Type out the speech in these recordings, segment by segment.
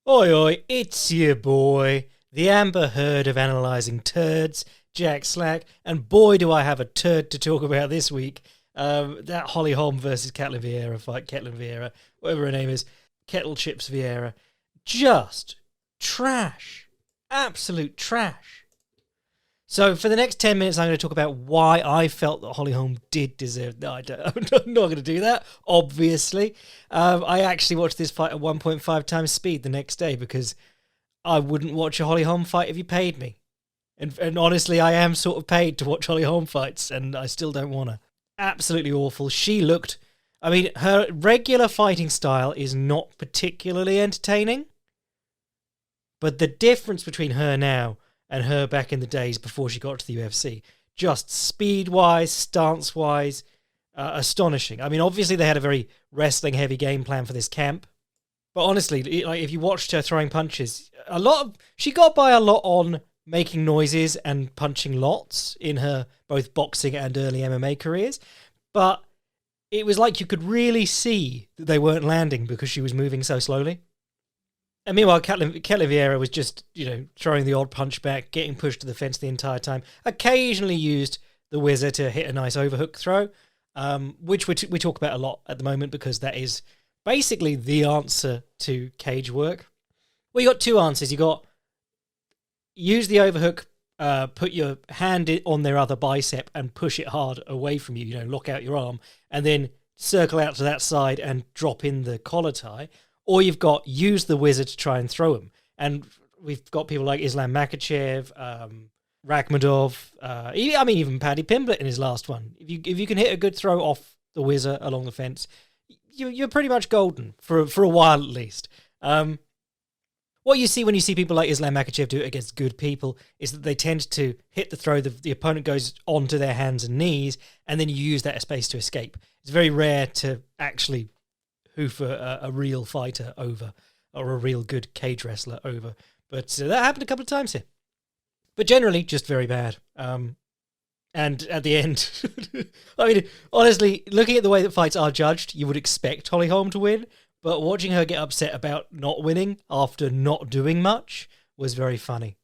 Oi, oi, it's your boy, the Amber Heard of analysing turds, Jack Slack, and boy do I have a turd to talk about this week. That Holm versus Ketlen Vieira fight, Ketlen Vieira, whatever her name is, Kettle Chips Vieira. Just trash. Absolute trash. So for the next 10 minutes, I'm going to talk about why I felt that Holm did deserve... No, I'm not going to do that, obviously. I actually watched this fight at 1.5 times speed the next day because I wouldn't watch a Holm fight if you paid me. And honestly, I am sort of paid to watch Holm fights, and I still don't want to. Absolutely awful. She looked... I mean, her regular fighting style is not particularly entertaining, but the difference between her now and her back in the days before she got to the UFC, just speed-wise, stance-wise, astonishing. I mean, obviously they had a very wrestling-heavy game plan for this camp, but honestly, like if you watched her throwing punches, she got by a lot on making noises and punching lots in her both boxing and early MMA careers, but it was like you could really see that they weren't landing because she was moving so slowly. And meanwhile, Ketlen Vieira was just, throwing the odd punch back, getting pushed to the fence the entire time. Occasionally used the whizzer to hit a nice overhook throw, which we talk about a lot at the moment because that is basically the answer to cage work. Well, you got two answers. You got use the overhook, put your hand on their other bicep and push it hard away from you, lock out your arm, and then circle out to that side and drop in the collar tie. Or you've got use the whizzer to try and throw him. And we've got people like Islam Makhachev, Rakhmadov, even Paddy Pimblett in his last one. If you can hit a good throw off the whizzer along the fence, you're pretty much golden for a while at least. What you see when you see people like Islam Makhachev do it against good people is that they tend to hit the throw, the opponent goes onto their hands and knees, and then you use that space to escape. It's very rare to actually hoof a real fighter over, or a real good cage wrestler over. But that happened a couple of times here. But generally, just very bad. And at the end, I mean, honestly, looking at the way that fights are judged, you would expect Holm to win, but watching her get upset about not winning after not doing much was very funny.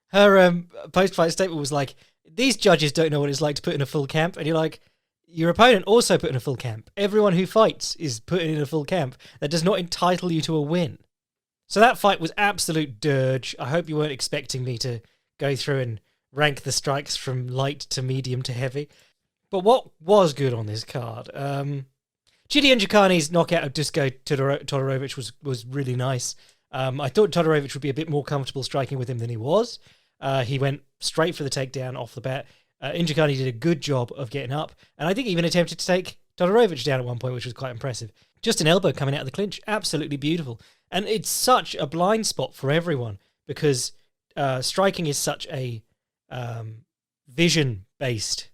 Her post-fight statement was like, these judges don't know what it's like to put in a full camp, and you're like, your opponent also put in a full camp. Everyone who fights is putting in a full camp. That does not entitle you to a win. So that fight was absolute dirge. I hope you weren't expecting me to go through and rank the strikes from light to medium to heavy. But what was good on this card? Chidi and Njokuani's knockout of Dusko Todorovic was really nice. I thought Todorovic would be a bit more comfortable striking with him than he was. He went straight for the takedown off the bat. Njokuani did a good job of getting up, and I think even attempted to take Todorovic down at one point, which was quite impressive. Just an elbow coming out of the clinch, absolutely beautiful. And it's such a blind spot for everyone, because striking is such a vision-based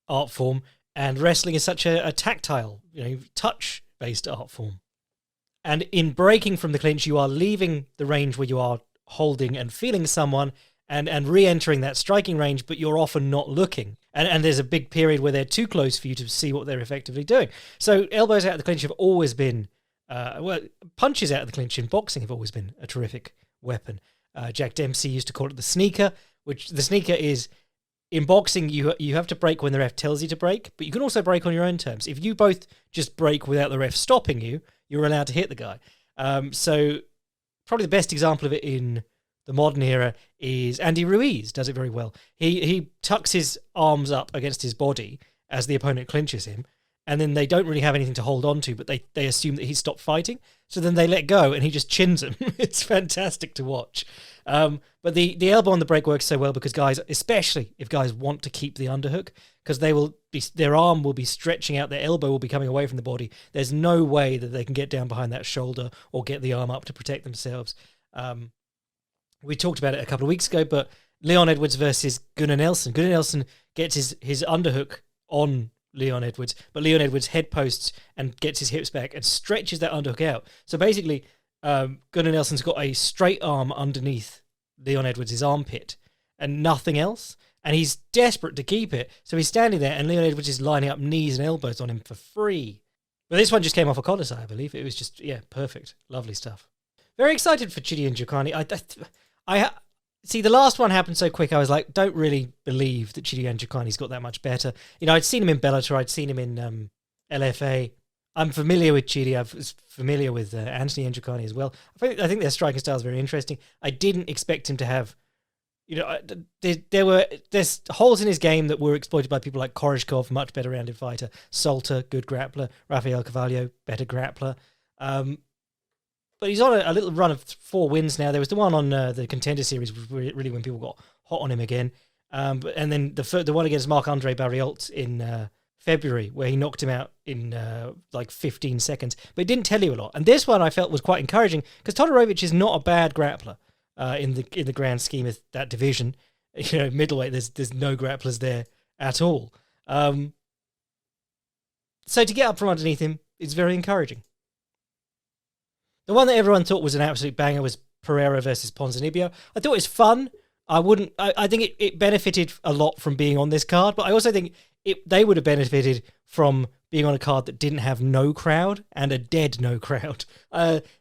art form, and wrestling is such a tactile, touch-based art form. And in breaking from the clinch, you are leaving the range where you are holding and feeling someone, and re-entering that striking range, but you're often not looking. And there's a big period where they're too close for you to see what they're effectively doing. So elbows out of the clinch have always been, punches out of the clinch in boxing have always been a terrific weapon. Jack Dempsey used to call it the sneaker, which the sneaker is, in boxing, you have to break when the ref tells you to break, but you can also break on your own terms. If you both just break without the ref stopping you, you're allowed to hit the guy. So probably the best example of it in the modern era is Andy Ruiz does it very well. He tucks his arms up against his body as the opponent clinches him, and then they don't really have anything to hold on to, but they assume that he's stopped fighting, so then they let go and he just chins him. It's fantastic to watch. But the elbow on the break works so well because guys, especially if guys want to keep the underhook, because their arm will be stretching out, their elbow will be coming away from the body. There's no way that they can get down behind that shoulder or get the arm up to protect themselves. We talked about it a couple of weeks ago, but Leon Edwards versus Gunnar Nelson. Gunnar Nelson gets his underhook on Leon Edwards, but Leon Edwards head posts and gets his hips back and stretches that underhook out. So basically, Gunnar Nelson's got a straight arm underneath Leon Edwards' armpit and nothing else, and he's desperate to keep it. So he's standing there, and Leon Edwards is lining up knees and elbows on him for free. But this one just came off a collar, I believe. It was just, perfect. Lovely stuff. Very excited for Chidi and Giocani. See, the last one happened so quick, I was like, don't really believe that Chidi and Giocani's got that much better. I'd seen him in Bellator, I'd seen him in LFA. I'm familiar with Chidi, I was familiar with Anthony and Giocani as well. I think their striking style is very interesting. I didn't expect him to have... there's holes in his game that were exploited by people like Koreshkov, much better rounded fighter, Salter, good grappler, Rafael Carvalho, better grappler. But he's on a little run of 4 wins now. There was the one on the Contender Series, really when people got hot on him again. And then the one against Marc-Andre Barriault in February, where he knocked him out in like 15 seconds. But it didn't tell you a lot. And this one I felt was quite encouraging, because Todorovic is not a bad grappler in the grand scheme of that division. Middleweight, there's no grapplers there at all. So to get up from underneath him is very encouraging. The one that everyone thought was an absolute banger was Pereira versus Ponzinibbio. I thought it was fun. I think it benefited a lot from being on this card, but I also think they would have benefited from being on a card that didn't have no crowd and a dead no crowd.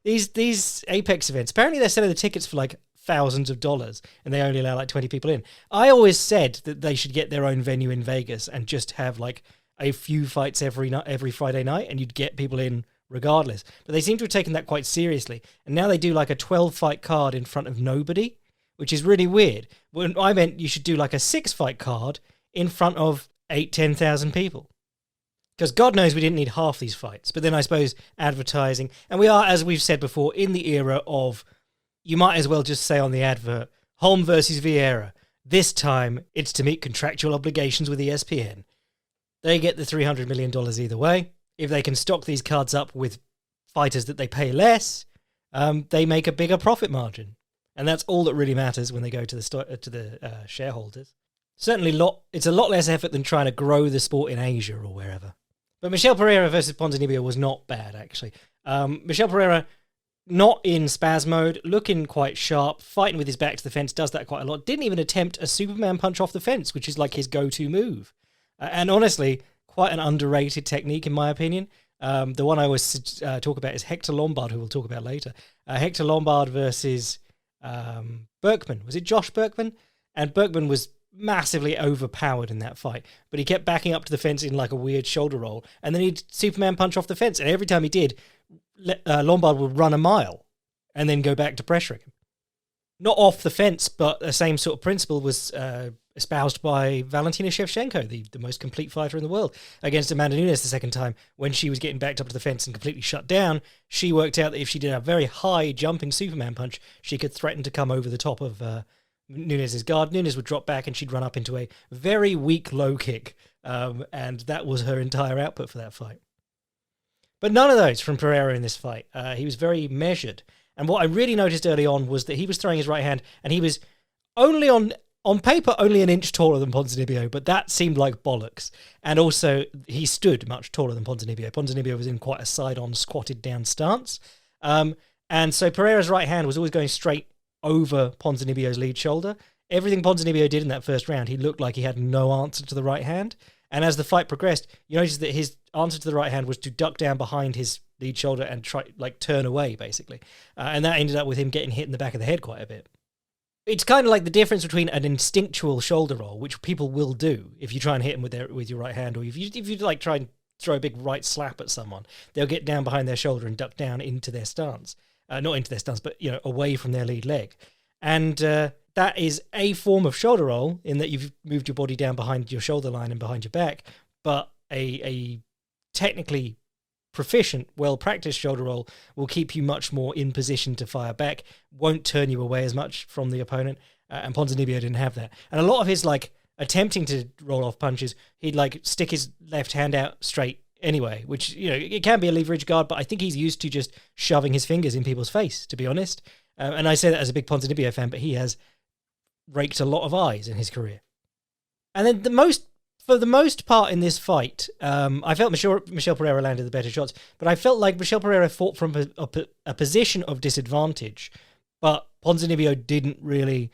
These Apex events, apparently they're selling the tickets for like thousands of dollars and they only allow like 20 people in. I always said that they should get their own venue in Vegas and just have like a few fights every Friday night, and you'd get people in regardless. But they seem to have taken that quite seriously. And now they do like a 12-fight card in front of nobody, which is really weird. When I meant you should do like a 6-fight card in front of 10,000 people. Because God knows we didn't need half these fights. But then I suppose advertising. And we are, as we've said before, in the era of, you might as well just say on the advert, Holm versus Vieira. This time it's to meet contractual obligations with ESPN. They get the $300 million either way. If they can stock these cards up with fighters that they pay less, they make a bigger profit margin. And that's all that really matters when they go to the shareholders. Certainly it's a lot less effort than trying to grow the sport in Asia or wherever. But Michel Pereira versus Ponzinibbio was not bad, actually. Michel Pereira, not in spaz mode, looking quite sharp, fighting with his back to the fence, does that quite a lot. Didn't even attempt a Superman punch off the fence, which is like his go-to move. And honestly, quite an underrated technique, in my opinion. The one I always talk about is Hector Lombard, who we'll talk about later. Hector Lombard versus Berkman. Was it Josh Berkman? And Berkman was massively overpowered in that fight, but he kept backing up to the fence in like a weird shoulder roll, and then he'd Superman punch off the fence, and every time he did, Lombard would run a mile and then go back to pressuring him. Not off the fence, but the same sort of principle was espoused by Valentina Shevchenko, the most complete fighter in the world, against Amanda Nunes the second time. When she was getting backed up to the fence and completely shut down, she worked out that if she did a very high jumping Superman punch, she could threaten to come over the top of Nunes' guard. Nunes would drop back and she'd run up into a very weak low kick, and that was her entire output for that fight. But none of those from Pereira in this fight. He was very measured. And what I really noticed early on was that he was throwing his right hand, and he was only on paper only an inch taller than Ponzinibbio, but that seemed like bollocks. And also, he stood much taller than Ponzinibbio. Ponzinibbio was in quite a side-on, squatted-down stance. And so Pereira's right hand was always going straight over Ponzinibbio's lead shoulder. Everything Ponzinibbio did in that first round, he looked like he had no answer to the right hand. And as the fight progressed, you noticed that his answer to the right hand was to duck down behind his lead shoulder and try, like, turn away, basically. And that ended up with him getting hit in the back of the head quite a bit. It's kind of like the difference between an instinctual shoulder roll, which people will do if you try and hit them with your right hand, or if you like try and throw a big right slap at someone, they'll get down behind their shoulder and duck down into their stance. Not into their stance, but away from their lead leg. And that is a form of shoulder roll in that you've moved your body down behind your shoulder line and behind your back, but a technically proficient, well-practiced shoulder roll will keep you much more in position to fire back, won't turn you away as much from the opponent, and Ponzinibbio didn't have that. And a lot of his, like, attempting to roll off punches, he'd, like, stick his left hand out straight anyway, which, it can be a leverage guard, but I think he's used to just shoving his fingers in people's face, to be honest. And I say that as a big Ponzinibbio fan, but he has raked a lot of eyes in his career. And then for the most part in this fight, I felt Michel Pereira landed the better shots, but I felt like Michel Pereira fought from a position of disadvantage, but Ponzinibbio didn't really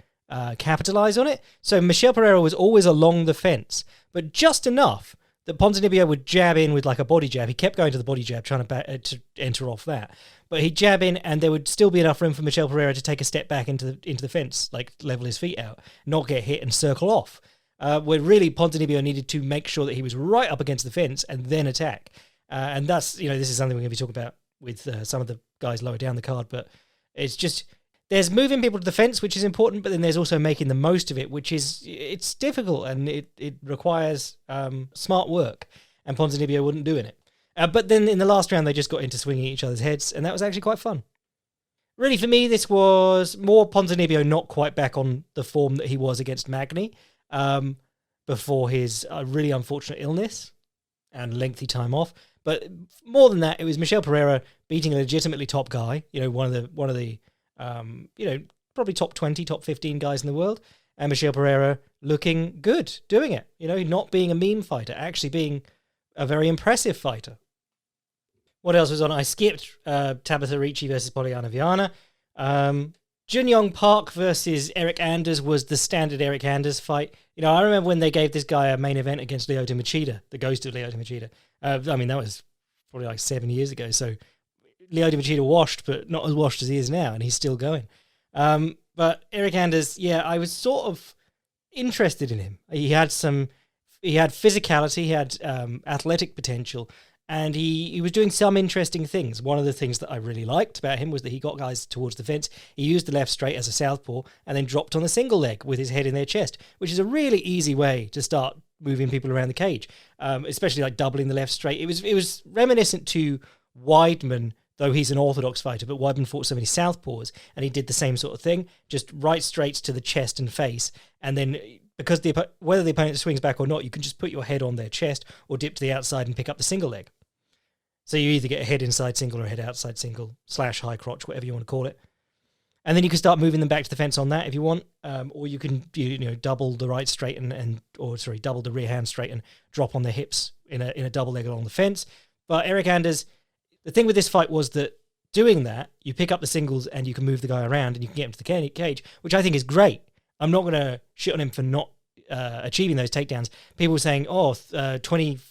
capitalize on it. So Michel Pereira was always along the fence, but just enough that Ponzinibbio would jab in with like a body jab. He kept going to the body jab, trying to enter off that. but he'd jab in, and there would still be enough room for Michel Pereira to take a step back into the fence, like level his feet out, not get hit, and circle off. Where really Ponzinibbio needed to make sure that he was right up against the fence and then attack. And that's, this is something we're going to be talking about with some of the guys lower down the card, but it's just, there's moving people to the fence, which is important, but then there's also making the most of it, which is, it's difficult, and it requires smart work, and Ponzinibbio wouldn't do it. But then in the last round, they just got into swinging each other's heads, and that was actually quite fun. Really, for me, this was more Ponzinibbio not quite back on the form that he was against Magny before his really unfortunate illness and lengthy time off. But more than that, it was Michel Pereira beating a legitimately top guy, one of the probably top 20, top 15 guys in the world, and Michel Pereira looking good doing it, not being a meme fighter, actually being a very impressive fighter. What else was on? I skipped Tabitha Ricci versus Polyana Viana. Junyoung Park versus Eric Anders was the standard Eric Anders fight. I remember when they gave this guy a main event against Lyoto Machida, the ghost of Lyoto Machida. That was probably like 7 years ago. So Lyoto Machida washed, but not as washed as he is now, and he's still going. But Eric Anders, I was sort of interested in him. He had physicality, he had athletic potential, and he was doing some interesting things. One of the things that I really liked about him was that he got guys towards the fence. He used the left straight as a southpaw and then dropped on the single leg with his head in their chest, which is a really easy way to start moving people around the cage, especially like doubling the left straight. It was reminiscent to Weidman, though he's an orthodox fighter, but Weidman fought so many southpaws, and he did the same sort of thing, just right straights to the chest and face, and then because whether the opponent swings back or not, you can just put your head on their chest or dip to the outside and pick up the single leg. So you either get a head inside single or a head outside single / high crotch, whatever you want to call it. And then you can start moving them back to the fence on that if you want, or you can double the right straight double the rear hand straight and drop on the hips in a double leg along the fence. But Eric Anders, the thing with this fight was that doing that, you pick up the singles and you can move the guy around and you can get him to the cage, which I think is great. I'm not going to shit on him for not achieving those takedowns. People were saying, something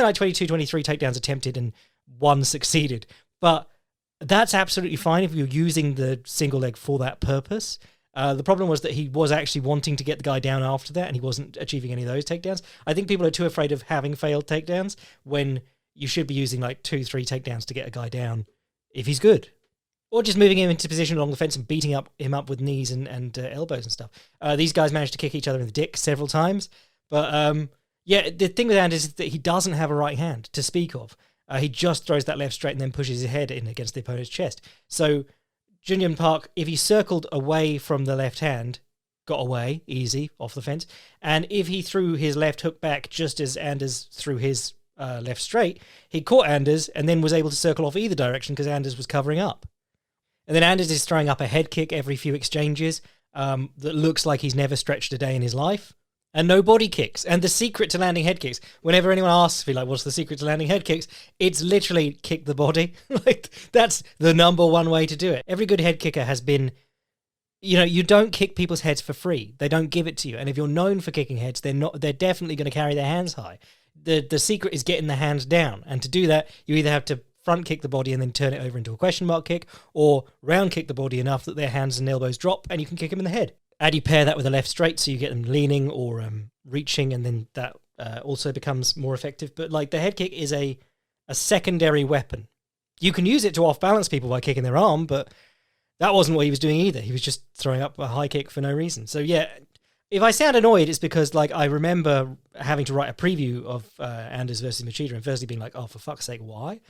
like 22, 23 takedowns attempted and one succeeded. But that's absolutely fine if you're using the single leg for that purpose. The problem was that he was actually wanting to get the guy down after that, and he wasn't achieving any of those takedowns. I think people are too afraid of having failed takedowns when you should be using like 2-3 takedowns to get a guy down if he's good. Or just moving him into position along the fence and beating him up with knees and elbows and stuff. These guys managed to kick each other in the dick several times. But the thing with Anders is that he doesn't have a right hand to speak of. He just throws that left straight and then pushes his head in against the opponent's chest. So Junyoung Park, if he circled away from the left hand, got away, easy, off the fence. And if he threw his left hook back just as Anders threw his left straight, he caught Anders and then was able to circle off either direction because Anders was covering up. And then Anders is throwing up a head kick every few exchanges that looks like he's never stretched a day in his life. And no body kicks. And the secret to landing head kicks, whenever anyone asks me, what's the secret to landing head kicks? It's literally kick the body. That's the number one way to do it. Every good head kicker has been, you don't kick people's heads for free. They don't give it to you. And if you're known for kicking heads, they're definitely going to carry their hands high. The secret is getting the hands down. And to do that, you either have to front kick the body and then turn it over into a question mark kick, or round kick the body enough that their hands and elbows drop and you can kick them in the head. And you pair that with a left straight so you get them leaning or reaching, and then that also becomes more effective. But the head kick is a secondary weapon. You can use it to off-balance people by kicking their arm, but that wasn't what he was doing either. He was just throwing up a high kick for no reason. So if I sound annoyed, it's because I remember having to write a preview of Anders versus Machida and firstly being oh, for fuck's sake, why?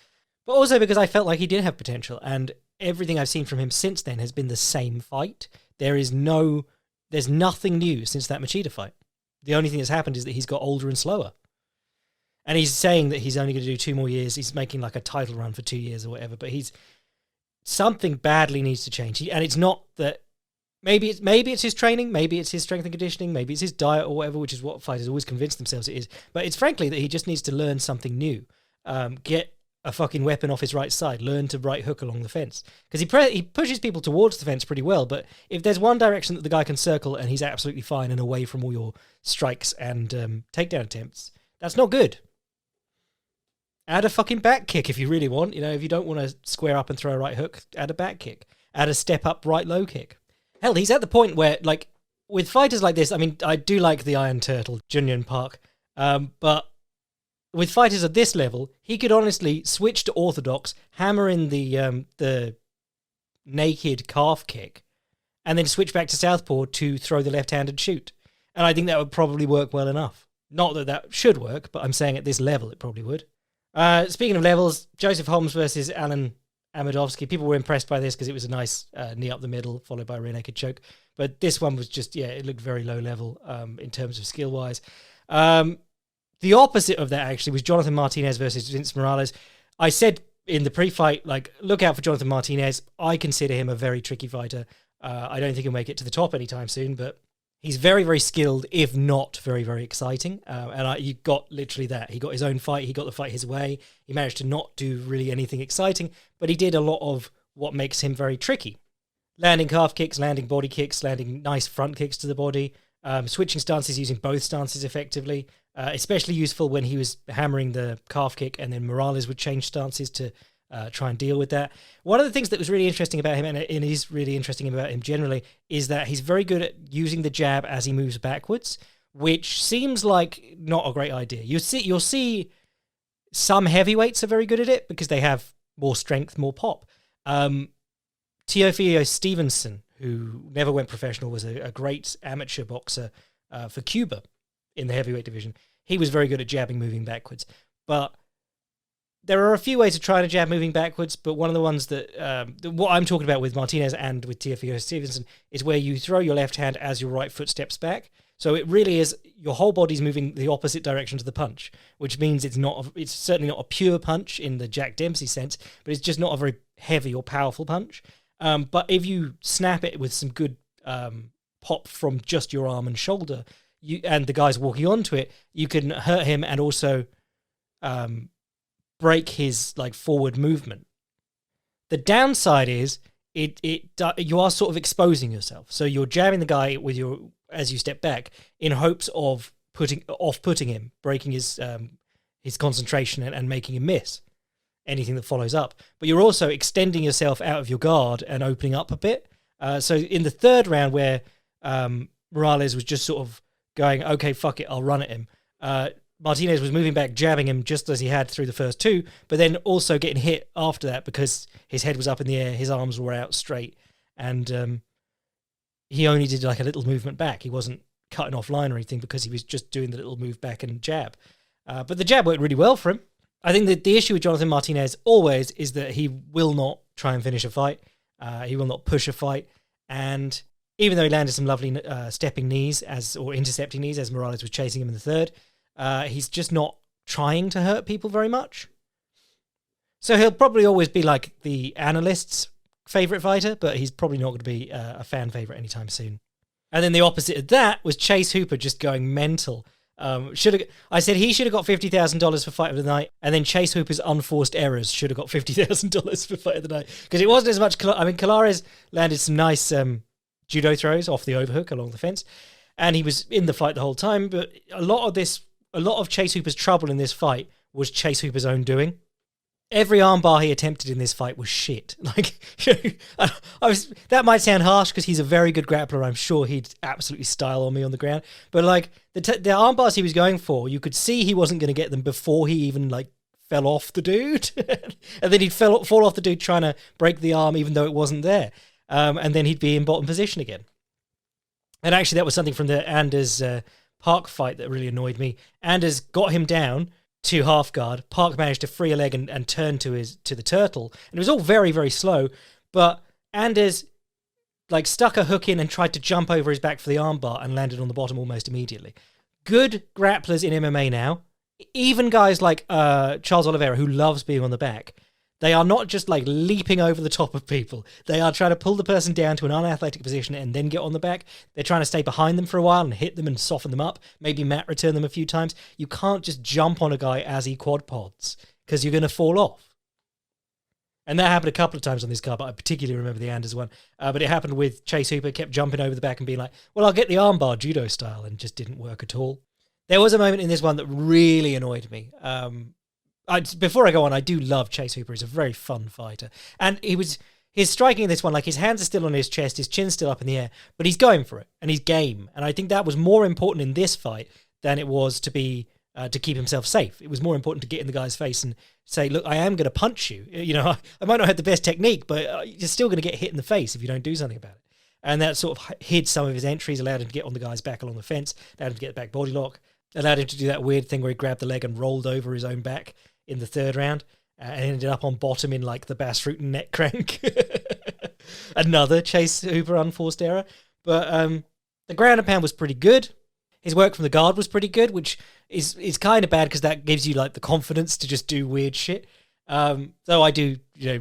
But also because I felt like he did have potential, and everything I've seen from him since then has been the same fight. There's nothing new since that Machida fight. The only thing that's happened is that he's got older and slower. And he's saying that he's only going to do 2 more years. He's making a title run for 2 years or whatever, but something badly needs to change. And it's not that, maybe it's his training, maybe it's his strength and conditioning, maybe it's his diet or whatever, which is what fighters always convince themselves it is. But it's frankly that he just needs to learn something new. Get a fucking weapon off his right side, learn to right hook along the fence. Because he pushes people towards the fence pretty well, but if there's one direction that the guy can circle and he's absolutely fine and away from all your strikes and takedown attempts, that's not good. Add a fucking back kick if you really want. If you don't want to square up and throw a right hook, add a back kick. Add a step up right low kick. Hell, he's at the point where, like, with fighters like this, I mean, I do like the Iron Turtle, Junyon Park, but with fighters at this level, he could honestly switch to orthodox, hammer in the naked calf kick, and then switch back to southpaw to throw the left hand and shoot. And I think that would probably work well enough. Not that that should work, but I'm saying at this level it probably would. Speaking of levels, Joseph Holmes versus Alan Amadovsky. People were impressed by this because it was a nice knee up the middle, followed by a rear naked choke. But this one was just, it looked very low level in terms of skill-wise. The opposite of that, actually, was Jonathan Martinez versus Vince Morales. I said in the pre-fight, like, look out for Jonathan Martinez. I consider him a very tricky fighter. I don't think he'll make it to the top anytime soon, but he's very, very skilled, if not very, very exciting. You got literally that. He got his own fight. He got the fight his way. He managed to not do really anything exciting, but he did a lot of what makes him very tricky. Landing calf kicks, landing body kicks, landing nice front kicks to the body, switching stances, using both stances effectively, especially useful when he was hammering the calf kick and then Morales would change stances to try and deal with that. One of the things that was really interesting about him, and it is really interesting about him generally, is that he's very good at using the jab as he moves backwards, which seems like not a great idea. You'll see some heavyweights are very good at it because they have more strength, more pop. Teofimo Stevenson, who never went professional, was a great amateur boxer for Cuba in the heavyweight division. He was very good at jabbing moving backwards. But there are a few ways of trying to jab moving backwards, but one of the ones that what I'm talking about with Martinez and with Teofimo Stevenson is where you throw your left hand as your right foot steps back. So it really is your whole body's moving the opposite direction to the punch, which means it's certainly not a pure punch in the Jack Dempsey sense, but it's just not a very heavy or powerful punch. But if you snap it with some good pop from just your arm and shoulder, and the guy's walking onto it, you can hurt him and also break his forward movement. The downside is you are sort of exposing yourself. So you're jabbing the guy as you step back in hopes of putting him, breaking his concentration and making him miss anything that follows up. But you're also extending yourself out of your guard and opening up a bit. So in the third round where Morales was just sort of going, okay, fuck it, I'll run at him. Martinez was moving back, jabbing him just as he had through the first two, but then also getting hit after that because his head was up in the air, his arms were out straight, and he only did a little movement back. He wasn't cutting off line or anything because he was just doing the little move back and jab. But the jab worked really well for him. I think that the issue with Jonathan Martinez always is that he will not try and finish a fight. He will not push a fight. And even though he landed some lovely stepping knees or intercepting knees as Morales was chasing him in the third, he's just not trying to hurt people very much. So he'll probably always be the analyst's favourite fighter, but he's probably not going to be a fan favourite anytime soon. And then the opposite of that was Chase Hooper just going mental. I said he should have got $50,000 for Fight of the Night, and then Chase Hooper's unforced errors should have got $50,000 for Fight of the Night, because it wasn't as much. Colares landed some nice judo throws off the overhook along the fence, and he was in the fight the whole time. But a lot of Chase Hooper's trouble in this fight was Chase Hooper's own doing. Every armbar he attempted in this fight was shit. That might sound harsh because he's a very good grappler. I'm sure he'd absolutely style on me on the ground. But the armbars he was going for, you could see he wasn't going to get them before he even fell off the dude, and then he'd fall off the dude trying to break the arm even though it wasn't there, and then he'd be in bottom position again. And actually, that was something from the Anders Park fight that really annoyed me. Anders got him down to half guard. Park managed to free a leg and turn to the turtle, and it was all very, very slow. But Anders stuck a hook in and tried to jump over his back for the armbar and landed on the bottom almost immediately. Good grapplers in MMA now, even guys like Charles Oliveira, who loves being on the back, they are not just leaping over the top of people. They are trying to pull the person down to an unathletic position and then get on the back. They're trying to stay behind them for a while and hit them and soften them up. Maybe mat return them a few times. You can't just jump on a guy as he quad pods because you're going to fall off. And that happened a couple of times on this card, but I particularly remember the Anders one. But it happened with Chase Hooper, kept jumping over the back and being like, well, I'll get the armbar judo style, and just didn't work at all. There was a moment in this one that really annoyed me. Before I go on, I do love Chase Hooper. He's a very fun fighter. And his striking in this one, like his hands are still on his chest, his chin's still up in the air, but he's going for it and he's game. And I think that was more important in this fight than it was to be to keep himself safe. It was more important to get in the guy's face and say, look, I am going to punch you. You know, I might not have the best technique, but you're still going to get hit in the face if you don't do something about it. And that sort of hid some of his entries, allowed him to get on the guy's back along the fence, allowed him to get the back body lock, allowed him to do that weird thing where he grabbed the leg and rolled over his own back in the third round and ended up on bottom in like the Bass Fruit and neck crank. Another Chase Hooper unforced error. But the ground and pound was pretty good. His work from the guard was pretty good, which is kind of bad because that gives you like the confidence to just do weird shit. Though I do,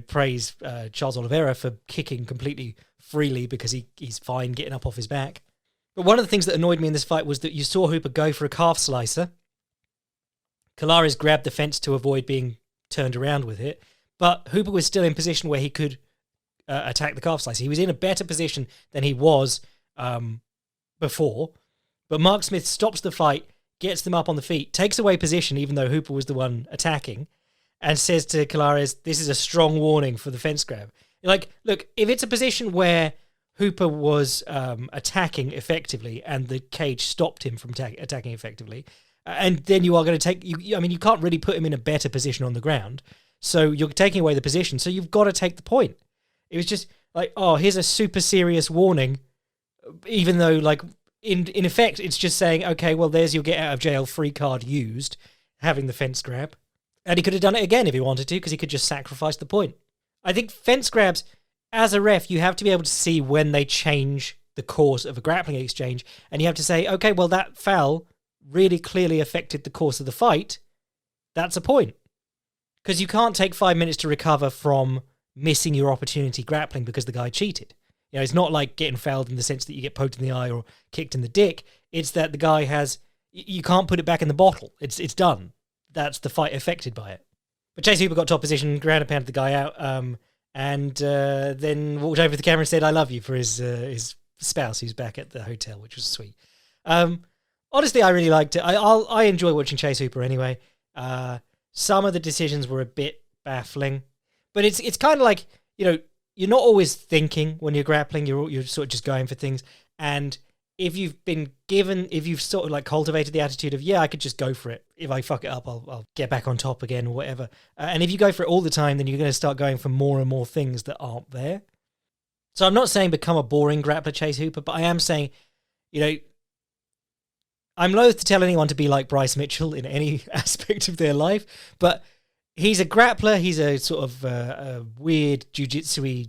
praise Charles Oliveira for kicking completely freely because he's fine getting up off his back. But one of the things that annoyed me in this fight was that you saw Hooper go for a calf slicer. Colares grabbed the fence to avoid being turned around with it, but Hooper was still in position where he could attack the calf slicer. He was in a better position than he was before, but Mark Smith stops the fight, gets them up on the feet, takes away position even though Hooper was the one attacking, and says to Colares, this is a strong warning for the fence grab. Like, look, if it's a position where Hooper was attacking effectively and the cage stopped him from attacking effectively, and then you are going to take... you can't really put him in a better position on the ground, so you're taking away the position, so you've got to take the point. It was just like, oh, here's a super serious warning, even though, like, in effect, it's just saying, okay, well, there's your get out of jail free card used, having the fence grab. And he could have done it again if he wanted to, because he could just sacrifice the point. I think fence grabs, as a ref, you have to be able to see when they change the course of a grappling exchange, and you have to say, okay, well, that foul really clearly affected the course of the fight. That's a point. Because you can't take 5 minutes to recover from missing your opportunity grappling because the guy cheated. It's not like getting fouled in the sense that you get poked in the eye or kicked in the dick. It's that the guy has... You can't put it back in the bottle. It's done. That's the fight affected by it. But Chase Hooper got top position, ground and pounded the guy out, and then walked over to the camera and said, I love you, for his spouse who's back at the hotel, which was sweet. Honestly, I really liked it. I enjoy watching Chase Hooper anyway. Some of the decisions were a bit baffling, but it's kind of like, you're not always thinking when you're grappling. You're sort of just going for things. And if you've sort of like cultivated the attitude of, yeah, I could just go for it. If I fuck it up, I'll get back on top again or whatever. And if you go for it all the time, then you're going to start going for more and more things that aren't there. So I'm not saying become a boring grappler, Chase Hooper, but I am saying, I'm loath to tell anyone to be like Bryce Mitchell in any aspect of their life, but he's a grappler. He's a sort of a weird jiu-jitsu-y,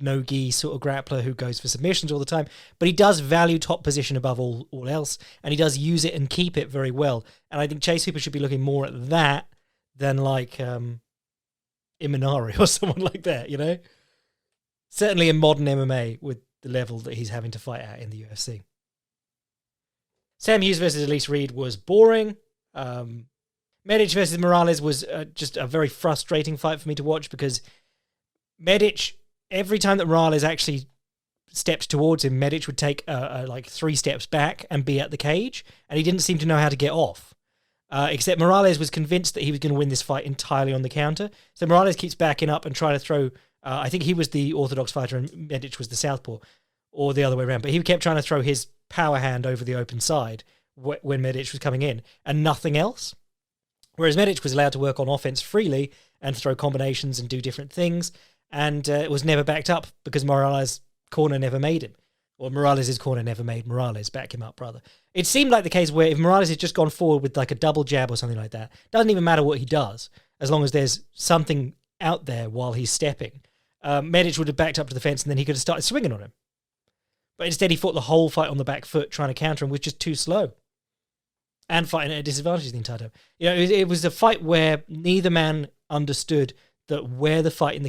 no-gi sort of grappler who goes for submissions all the time, but he does value top position above all else, and he does use it and keep it very well. And I think Chase Hooper should be looking more at that than like Imanari or someone like that, Certainly in modern MMA with the level that he's having to fight at in the UFC. Sam Hughes versus Elise Reed was boring. Medic versus Morales was just a very frustrating fight for me to watch because Medic, every time that Morales actually stepped towards him, Medic would take like 3 steps back and be at the cage, and he didn't seem to know how to get off. Except Morales was convinced that he was going to win this fight entirely on the counter. So Morales keeps backing up and trying to throw... I think he was the orthodox fighter and Medic was the southpaw, or the other way around. But he kept trying to throw his power hand over the open side when Medic was coming in, and nothing else. Whereas Medic was allowed to work on offense freely and throw combinations and do different things, and it was never backed up because Morales' corner never made him. Or Morales' corner never made Morales. Back him up, brother. It seemed like the case where if Morales had just gone forward with like a double jab or something like that, doesn't even matter what he does, as long as there's something out there while he's stepping. Medic would have backed up to the fence and then he could have started swinging on him. But instead he fought the whole fight on the back foot trying to counter him, which is too slow. And fighting at a disadvantage the entire time. It was a fight where neither man understood that where the fight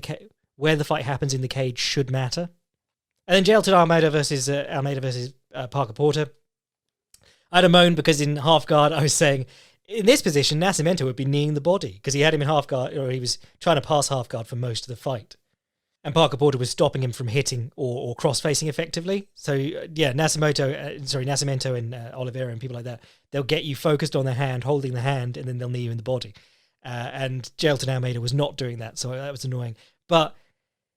happens in the cage should matter. And then Jailton Almeida versus Parker Porter. I had a moan because in half guard I was saying, in this position, Nascimento would be kneeing the body because he had him in half guard, or he was trying to pass half guard for most of the fight. And Parker Porter was stopping him from hitting or cross-facing effectively. So, yeah, Nascimento and Oliveira and people like that, they'll get you focused on the hand, holding the hand, and then they'll knee you in the body. and Jailton Almeida was not doing that, so that was annoying. But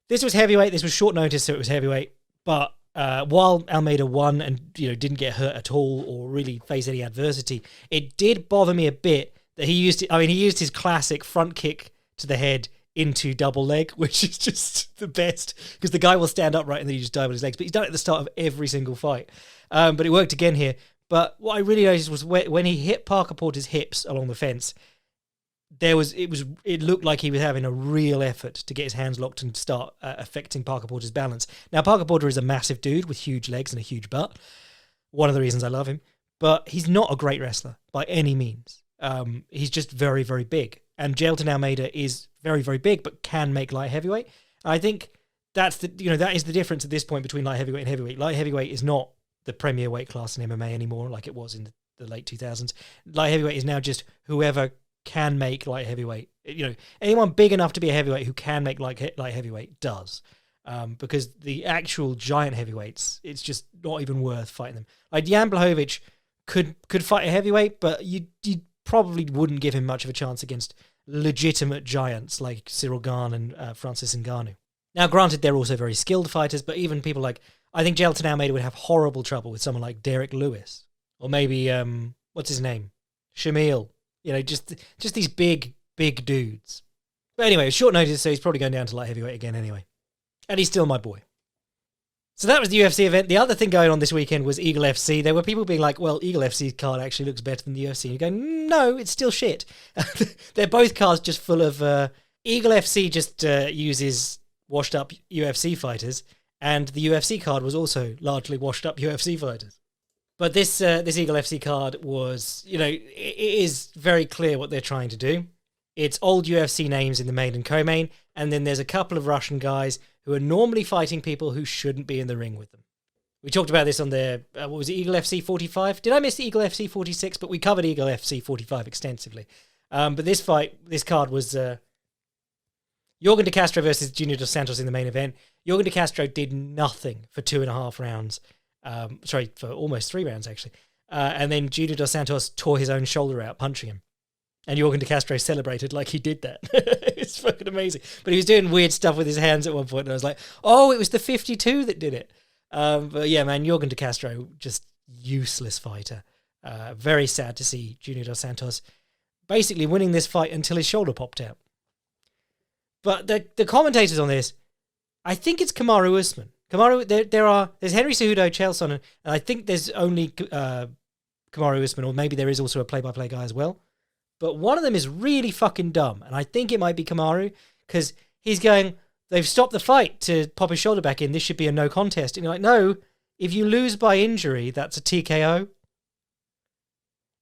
this was heavyweight. This was short notice, so it was heavyweight. But while Almeida won and didn't get hurt at all or really face any adversity, it did bother me a bit that he used his classic front kick to the head into double leg, which is just the best because the guy will stand upright and then he just dive on his legs. But he's done it at the start of every single fight. But it worked again here. But what I really noticed was when he hit Parker Porter's hips along the fence, it looked like he was having a real effort to get his hands locked and start affecting Parker Porter's balance. Now, Parker Porter is a massive dude with huge legs and a huge butt. One of the reasons I love him. But he's not a great wrestler by any means. He's just very, very big. And Jailton Almeida is very, very big, but can make light heavyweight. I think that is the difference at this point between light heavyweight and heavyweight. Light heavyweight is not the premier weight class in MMA anymore, like it was in the late 2000s. Light heavyweight is now just whoever can make light heavyweight. Anyone big enough to be a heavyweight who can make light heavyweight does. Because the actual giant heavyweights, it's just not even worth fighting them. Like Jan Blachowicz could fight a heavyweight, but you probably wouldn't give him much of a chance against legitimate giants like Cyril Gane and Francis Ngannou. Now, granted, they're also very skilled fighters, but even people like, I think Jailton Almeida would have horrible trouble with someone like Derek Lewis. Or maybe, what's his name? Shamil. Just these big dudes. But anyway, short notice, so he's probably going down to light heavyweight again anyway. And he's still my boy. So that was the UFC event. The other thing going on this weekend was Eagle FC. There were people being like, well, Eagle FC's card actually looks better than the UFC. And you go, no, it's still shit. They're both cards just full of... Eagle FC just uses washed-up UFC fighters, and the UFC card was also largely washed-up UFC fighters. But this Eagle FC card was, it is very clear what they're trying to do. It's old UFC names in the main and co-main, and then there's a couple of Russian guys who are normally fighting people who shouldn't be in the ring with them. We talked about this on the, what was it, Eagle FC 45? Did I miss Eagle FC 46? But we covered Eagle FC 45 extensively. But this card was Jorgen De Castro versus Junior Dos Santos in the main event. Jorgen De Castro did nothing for 2.5 rounds. For almost 3 rounds, actually. And then Junior Dos Santos tore his own shoulder out, punching him. And Jorgen De Castro celebrated like he did that. It's fucking amazing. But he was doing weird stuff with his hands at one point, and I was like, oh, it was the 52 that did it. But yeah, man, Jorgen De Castro, just useless fighter. Very sad to see Junior Dos Santos basically winning this fight until his shoulder popped out. But the commentators on this, I think it's Kamaru Usman. There's Henry Cejudo, Chael Sonnen, and I think there's only Kamaru Usman, or maybe there is also a play-by-play guy as well. But one of them is really fucking dumb, and I think it might be Kamaru, because he's going, they've stopped the fight to pop his shoulder back in, this should be a no contest. And you're like, no, if you lose by injury, that's a TKO.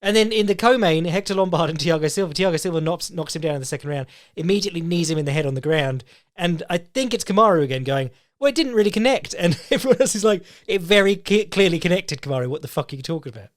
And then in the co-main, Hector Lombard and Thiago Silva knocks him down in the second round, immediately knees him in the head on the ground, and I think it's Kamaru again going, well, it didn't really connect, and everyone else is like, it very clearly connected, Kamaru, what the fuck are you talking about?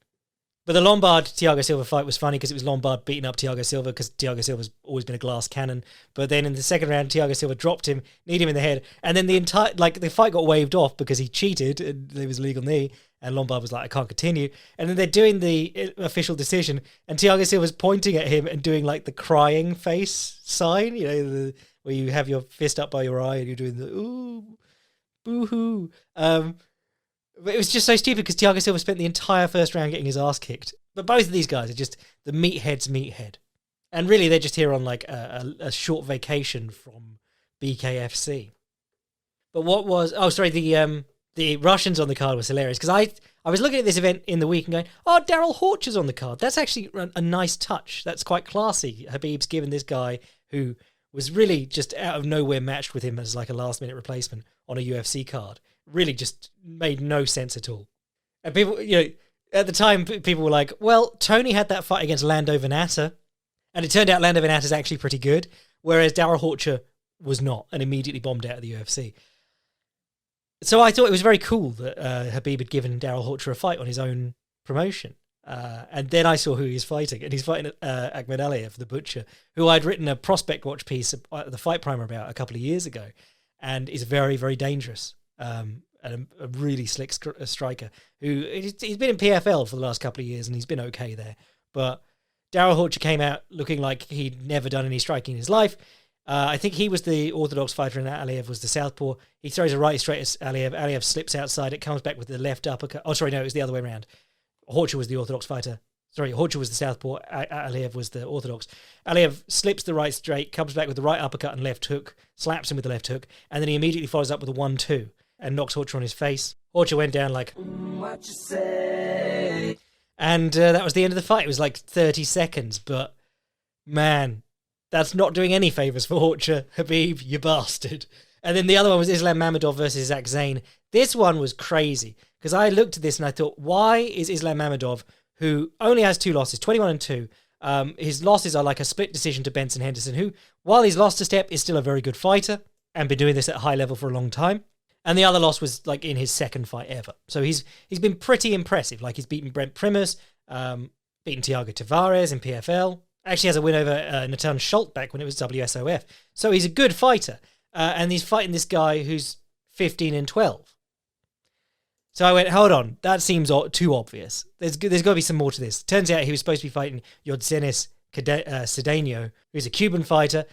But the Lombard-Thiago Silva fight was funny because it was Lombard beating up Thiago Silva because Thiago Silva's always been a glass cannon. But then in the second round, Thiago Silva dropped him, kneed him in the head, and then the fight got waved off because he cheated and there was a legal knee, and Lombard was like, I can't continue. And then they're doing the official decision, and Thiago Silva's pointing at him and doing like the crying face sign, where you have your fist up by your eye and you're doing the ooh, boo-hoo. But it was just so stupid because Thiago Silva spent the entire first round getting his ass kicked. But both of these guys are just the meathead's meathead. And really, they're just here on like a short vacation from BKFC. But the Russians on the card was hilarious because I was looking at this event in the week and going, oh, Daryl Horcher's on the card. That's actually a nice touch. That's quite classy. Habib's given this guy who was really just out of nowhere matched with him as like a last-minute replacement on a UFC card. Really just made no sense at all. And people, at the time, people were like, well, Tony had that fight against Lando Venata, and it turned out Lando Venata's actually pretty good, whereas Daryl Horcher was not, and immediately bombed out of the UFC. So I thought it was very cool that Habib had given Daryl Horcher a fight on his own promotion. And then I saw who he was fighting, and he's fighting Ahmed Aliyev, the Butcher, who I'd written a Prospect Watch piece at the Fight Primer about a couple of years ago, and is very, very dangerous. And a really slick striker who he's been in PFL for the last couple of years and he's been okay there. But Daryl Horcher came out looking like he'd never done any striking in his life. I think he was the orthodox fighter and Aliev was the southpaw. He throws a right straight at Aliev. Aliev slips outside. It comes back with the left uppercut. Oh, sorry, no, it was the other way around. Horcher was the orthodox fighter. Sorry, Horcher was the southpaw. Aliev was the orthodox. Aliev slips the right straight, comes back with the right uppercut and left hook, slaps him with the left hook, and then he immediately follows up with a 1-2 and knocks Horcher on his face. Horcher went down like, what you say? And that was the end of the fight. It was like 30 seconds, but man, that's not doing any favours for Horcher. Habib, you bastard. And then the other one was Islam Mamedov versus Zach Zane. This one was crazy, because I looked at this and I thought, why is Islam Mamedov, who only has 2 losses, 21-2, his losses are like a split decision to Benson Henderson, who, while he's lost a step, is still a very good fighter and been doing this at a high level for a long time. And the other loss was like in his second fight ever. So he's been pretty impressive. Like he's beaten Brent Primus, beaten Thiago Tavares in PFL. Actually has a win over Nathan Schultz back when it was WSOF. So he's a good fighter. And he's fighting this guy who's 15-12. So I went, hold on, that seems too obvious. There's got to be some more to this. Turns out he was supposed to be fighting Yodzenis Cedeno, who's a Cuban fighter,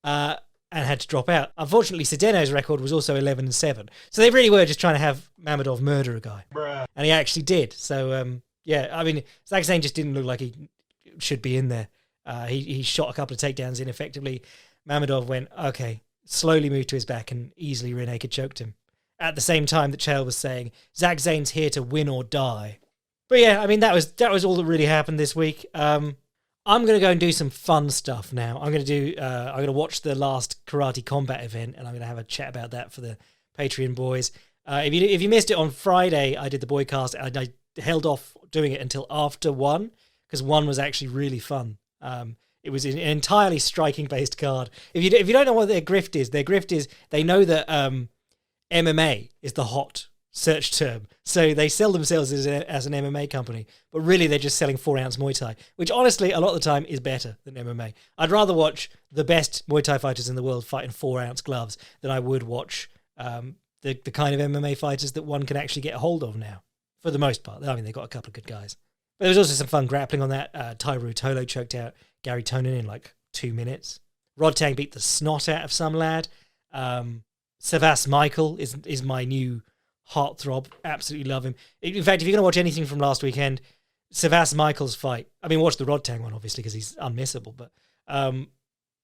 and had to drop out. Unfortunately, Cedeno's record was also 11-7. So they really were just trying to have Mamedov murder a guy. Bruh. And he actually did. So, yeah, I mean, Zach Zane just didn't look like he should be in there. He shot a couple of takedowns ineffectively. Mamedov went, okay, slowly moved to his back and easily rear naked choked him. At the same time that Chael was saying, Zach Zane's here to win or die. But yeah, I mean, that was all that really happened this week. I'm going to go and do some fun stuff now. I'm going to watch the last Karate Combat event, and I'm going to have a chat about that for the Patreon boys. If you missed it on Friday, I did the boycast, and I held off doing it until after 1, because 1 was actually really fun. It was an entirely striking-based card. If you don't know what their grift is they know that MMA is the hot search term. So they sell themselves as an MMA company, but really they're just selling 4-ounce Muay Thai, which honestly, a lot of the time is better than MMA. I'd rather watch the best Muay Thai fighters in the world fight in 4-ounce gloves than I would watch the kind of MMA fighters that one can actually get a hold of now, for the most part. I mean, they've got a couple of good guys. But there was also some fun grappling on that. Tyru Tolo choked out Gary Tonin in like 2 minutes. Rod Tang beat the snot out of some lad. Savas Michael is my new heartthrob. Absolutely love him. In fact, if you're going to watch anything from last weekend, Savas Michael's fight, I mean, watch the Rod Tang one, obviously, because he's unmissable, but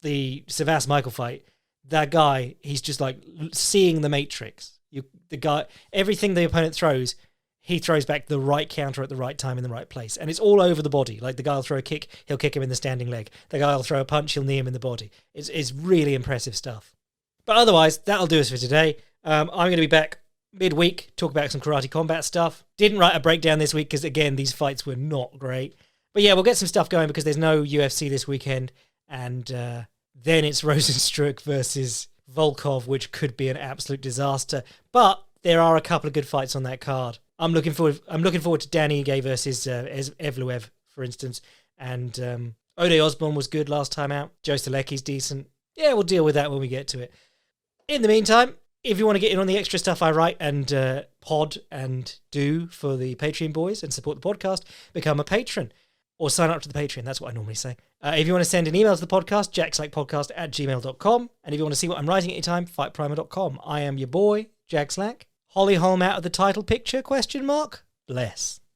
the Savas Michael fight, that guy, he's just like seeing the Matrix. The guy, everything the opponent throws, he throws back the right counter at the right time in the right place. And it's all over the body. Like the guy will throw a kick, he'll kick him in the standing leg. The guy will throw a punch, he'll knee him in the body. It's really impressive stuff. But otherwise, that'll do us for today. I'm going to be back midweek, talk about some Karate Combat stuff. Didn't write a breakdown this week because, again, these fights were not great. But yeah, we'll get some stuff going because there's no UFC this weekend. And then it's Rosenstruck versus Volkov, which could be an absolute disaster. But there are a couple of good fights on that card. I'm looking forward to Danny Ige versus Evloev, for instance. And Ode Osborne was good last time out. Joe Selecki's decent. Yeah, we'll deal with that when we get to it. In the meantime, if you want to get in on the extra stuff I write and pod and do for the Patreon boys and support the podcast, become a patron or sign up to the Patreon. That's what I normally say. If you want to send an email to the podcast, jackslackpodcast@gmail.com. And if you want to see what I'm writing at any time, fightprimer.com. I am your boy, Jack Slack. Holly Holm out of the title picture, ? Bless.